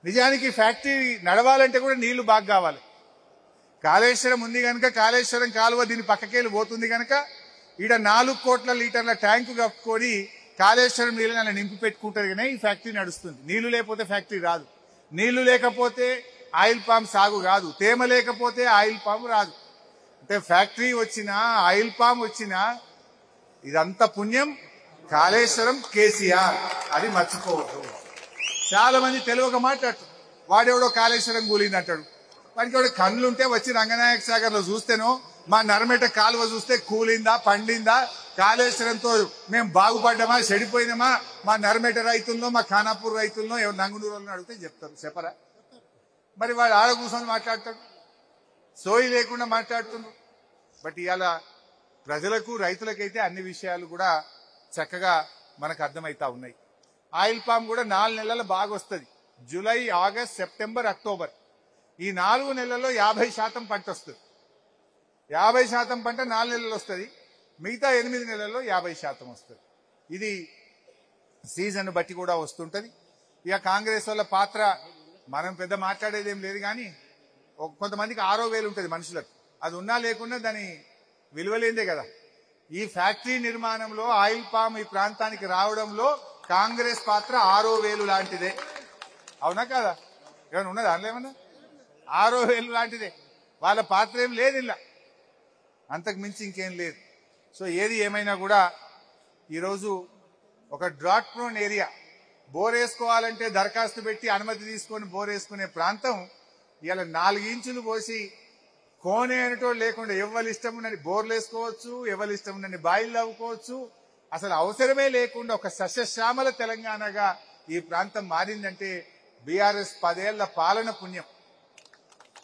నిజానికి ఫ్యాక్టరీ నడవాలంటే కూడా నీళ్లు బాగా కావాలి. కాళేశ్వరం ఉంది కనుక కాళేశ్వరం కాలువ దీని పక్కకేళ్ళు పోతుంది కనుక ఈడ 4 కోట్ల లీటర్ల ట్యాంకు కప్పుకొని కాళేశ్వరం నీళ్ళని అలా నింపి పెట్టుకుంటారు కానీ ఈ ఫ్యాక్టరీ నడుస్తుంది. నీళ్లు లేకపోతే ఫ్యాక్టరీ రాదు. నీళ్లు లేకపోతే ఆయిల్ పామ్ సాగు కాదు. తేమ లేకపోతే ఆయిల్ పామ్ రాదు. అంటే ఫ్యాక్టరీ వచ్చినా ఆయిల్ పామ్ వచ్చినా ఇదంతా పుణ్యం కాళేశ్వరం కేసీఆర్, అది మర్చిపోవద్దు. చాలా మంది తెలియక మాట్లాడుతారు. వాడెవడో కాళేశ్వరం కూలింది అంటాడు. వాడికి ఎవడో కళ్ళుంటే వచ్చి రంగనాయక సాగర్ లో చూస్తేనో మా నరమేట కాలువ చూస్తే కూలిందా పండిందా, కాళేశ్వరంతో మేము బాగుపడ్డామా చెడిపోయినామా, మా నరమేట రైతుల్లో మా ఖానాపూర్ రైతుల్లో ఎవరు నంగునూరులో అడిగితే చెప్తారు. చెప్పరా? మరి వాడు ఆడ కూర్చొని మాట్లాడతాడు, సోయి లేకుండా మాట్లాడుతున్నాడు. బట్ ఇవాళ ప్రజలకు రైతులకైతే అన్ని విషయాలు కూడా చక్కగా మనకు అర్థమవుతా ఉన్నాయి. ఆయిల్ పామ్ కూడా 4 నెలలు బాగా వస్తుంది. జూలై, ఆగస్ట్, సెప్టెంబర్, అక్టోబర్ ఈ 4 నెలల్లో 50% పంట వస్తుంది. 50% పంట 4 నెలలు వస్తుంది. మిగతా 8 నెలల్లో 50% వస్తుంది. ఇది సీజన్ బట్టి కూడా వస్తుంటది. ఇక కాంగ్రెస్ వాళ్ళ పాత్ర మనం పెద్ద మాట్లాడేది ఏం లేదు కానీ కొంతమందికి 6,000 ఉంటుంది మనుషులకు. అది ఉన్నా లేకున్నా దాని విలువలేందే కదా. ఈ ఫ్యాక్టరీ నిర్మాణంలో ఆయిల్ పామ్ ఈ ప్రాంతానికి రావడంలో కాంగ్రెస్ పాత్ర 6,000 లాంటిదే. అవునా కదా? ఏమైనా ఉన్నదా అందులో? ఏమన్నా 6,000 లాంటిదే. వాళ్ళ పాత్ర ఏం లేదు ఇలా, అంతకు మించి ఇంకేం లేదు. సో ఏది ఏమైనా కూడా ఈరోజు ఒక డ్రాట్ ప్రోన్ ఏరియా, బోర్ వేసుకోవాలంటే దరఖాస్తు పెట్టి అనుమతి తీసుకొని బోర్ వేసుకునే ప్రాంతం ఇలా 4 ఇంచులు పోసి కోనే అనేటో లేకుండా ఎవరి ఇష్టం ఉన్నని బోర్లు వేసుకోవచ్చు, ఎవరి ఇష్టం ఉన్నని బాయిలు అవ్వుకోవచ్చు. అసలు అవసరమే లేకుండా ఒక సస్యశ్యామల తెలంగాణగా ఈ ప్రాంతం మారిందంటే బీఆర్ఎస్ 10 ఏళ్ల పాలన పుణ్యం.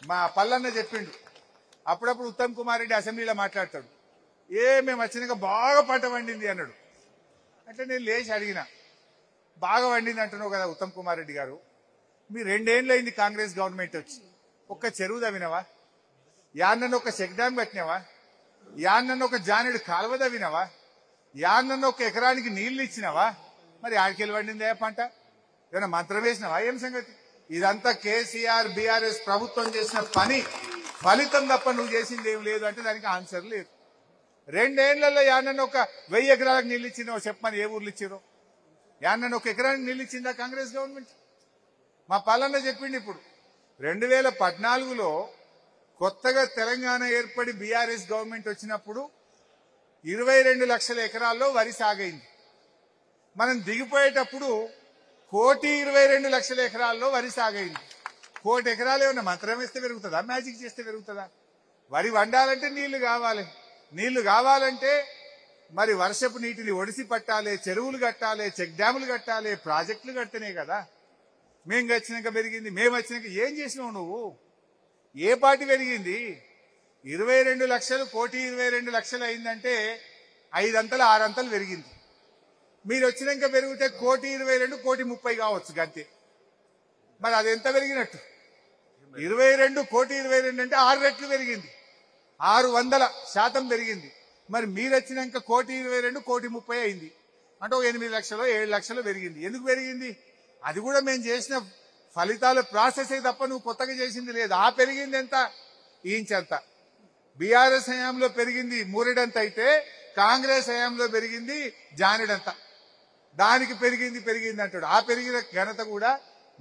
మా పల్లన్న చెప్పిండు, అప్పుడప్పుడు ఉత్తమ్ కుమార్ రెడ్డి అసెంబ్లీలో మాట్లాడతాడు, మేము వచ్చినాక బాగా పంట పండింది అన్నాడు. అంటే నేను లేచి అడిగిన, బాగా పండింది అంటున్నావు కదా ఉత్తమ్ కుమార్ రెడ్డి గారు, మీ 2 ఏళ్ళు అయింది కాంగ్రెస్ గవర్నమెంట్ వచ్చి, ఒక్క చెరువు తవ్వినవా? యాన్నన్న ఒక చెక్ డ్యామ్ కట్టినావా? యాన్నన్న ఒక జానెడు కాలువ తవ్వినవా? యాన్నన్న ఒక ఎకరానికి నీళ్లు ఇచ్చినావా? మరి ఆడికెళ్ళి పండిందే పంట? ఏమైనా మంత్రం వేసినావా? ఏం సంగతి? ఇదంతా కేసీఆర్ బీఆర్ఎస్ ప్రభుత్వం చేసిన పని ఫలితం తప్ప నువ్వు చేసింది ఏం లేదు అంటే దానికి ఆన్సర్ లేదు. 2 ఏళ్లలో యాన్నన్న ఒక 1000 ఎకరాలకు నీళ్ళు ఇచ్చినావో చెప్పమని ఏ ఊర్లు ఇచ్చిరో? యాన్నన్న ఒక ఎకరానికి నీళ్ళు ఇచ్చిందా కాంగ్రెస్ గవర్నమెంట్? మా పాలన చెప్పిండి. ఇప్పుడు 2014లో కొత్తగా తెలంగాణ ఏర్పడి బీఆర్ఎస్ గవర్నమెంట్ వచ్చినప్పుడు 22 లక్షల ఎకరాల్లో వరి సాగైంది. మనం దిగిపోయేటప్పుడు 1,22,00,000 ఎకరాల్లో వరి సాగైంది. 1,00,00,000 ఎకరాలు ఏమన్నా మంత్రం వేస్తే పెరుగుతుందా? మ్యాజిక్ చేస్తే పెరుగుతుందా? వరి వండాలంటే నీళ్లు కావాలి. నీళ్లు కావాలంటే మరి వర్షపు నీటిని ఒడిసి పట్టాలి, చెరువులు కట్టాలి, చెక్ డ్యాములు కట్టాలి, ప్రాజెక్టులు కట్టనే కదా. మేము వచ్చినాక పెరిగింది. మేము వచ్చినాక ఏం చేసినావు నువ్వు? ఏ పార్టీ పెరిగింది? 22 లక్షలు 1,22,00,000 అయిందంటే 5 అంతలు 6 అంతలు పెరిగింది. మీరు వచ్చినాక పెరిగితే 1,22,00,000 1,30,00,000 కావచ్చు గంతే. మరి అది ఎంత పెరిగినట్టు? 22 1,22,00,000 అంటే 6 రెట్లు పెరిగింది, 600% పెరిగింది. మరి మీరు వచ్చినాక 1,22,00,000 1,30,00,000 అయింది అంటే 8 లక్షలు 7 లక్షలు పెరిగింది. ఎందుకు పెరిగింది? అది కూడా మేము చేసిన ఫలితాల ప్రాసెస్ తప్ప నువ్వు కొత్తగా చేసింది లేదు. ఆ పెరిగింది ఎంత? ఇంచంత. బీఆర్ఎస్ హయాంలో పెరిగింది మూరెడంత అయితే కాంగ్రెస్ హయాంలో పెరిగింది జానెడంత. దానికి పెరిగింది అంటాడు. ఆ పెరిగిన ఘనత కూడా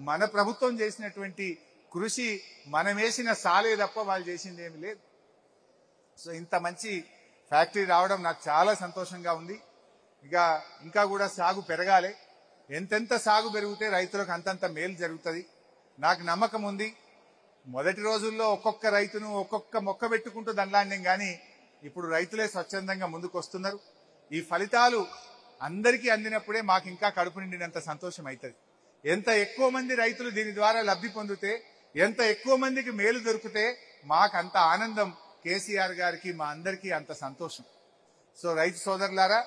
మన ప్రభుత్వం చేసినటువంటి కృషి, మనం వేసిన సాలే తప్ప వాళ్ళు చేసింది ఏమి లేదు. సో ఇంత మంచి ఫ్యాక్టరీ రావడం నాకు చాలా సంతోషంగా ఉంది. ఇంకా కూడా సాగు పెరగాలి. ఎంతెంత సాగు పెరిగితే రైతులకు అంతంత మేలు జరుగుతుంది. నాకు నమ్మకం ఉంది. మొదటి రోజుల్లో ఒక్కొక్క రైతును ఒక్కొక్క మొక్క పెట్టుకుంటూ దండలాండం కానీ ఇప్పుడు రైతులే స్వచ్ఛందంగా ముందుకు వస్తున్నారు. ఈ ఫలితాలు అందరికీ అందినప్పుడే మాకు ఇంకా కడుపు నిండినంత సంతోషం అవుతుంది. ఎంత ఎక్కువ మంది రైతులు దీని ద్వారా లబ్ధి పొందితే, ఎంత ఎక్కువ మందికి మేలు దొరికితే మాకు అంత ఆనందం. కేసీఆర్ గారికి మా అందరికీ అంత సంతోషం. సో రైతు సోదరులారా,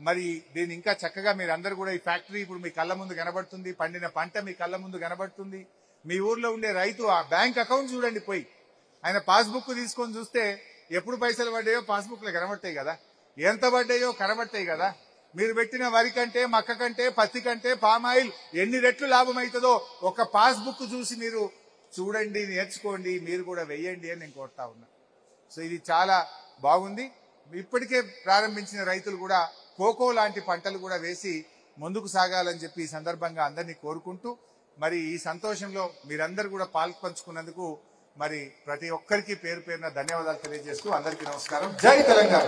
మరి దీన్ని ఇంకా చక్కగా మీరందరూ కూడా ఈ ఫ్యాక్టరీ ఇప్పుడు మీ కళ్ళ ముందు కనబడుతుంది, పండిన పంట మీ కళ్ళ ముందు కనబడుతుంది. మీ ఊర్లో ఉండే రైతు ఆ బ్యాంక్ అకౌంట్ చూడండి, పోయి ఆయన పాస్బుక్ తీసుకొని చూస్తే ఎప్పుడు పైసలు పడ్డాయో పాస్బుక్ లో కనబడతాయి కదా, ఎంత పడ్డాయో కనబడతాయి కదా. మీరు పెట్టిన వరి కంటే మక్క కంటే పత్తి కంటే పామాయిల్ ఎన్ని రెట్లు లాభం అవుతుందో ఒక పాస్బుక్ చూసి మీరు చూడండి, నేర్చుకోండి, మీరు కూడా వెయ్యండి అని నేను కోరుతా ఉన్నా. సో ఇది చాలా బాగుంది. ఇప్పటికే ప్రారంభించిన రైతులు కూడా కోకో లాంటి పంటలు కూడా వేసి ముందుకు సాగాలని చెప్పి ఈ సందర్భంగా అందరినీ కోరుకుంటూ, మరి ఈ సంతోషంలో మీరందరూ కూడా పాల్పంచుకున్నందుకు మరి ప్రతి ఒక్కరికి పేరు పేరున ధన్యవాదాలు తెలియజేస్తూ అందరికీ నమస్కారం. జై తెలంగాణ.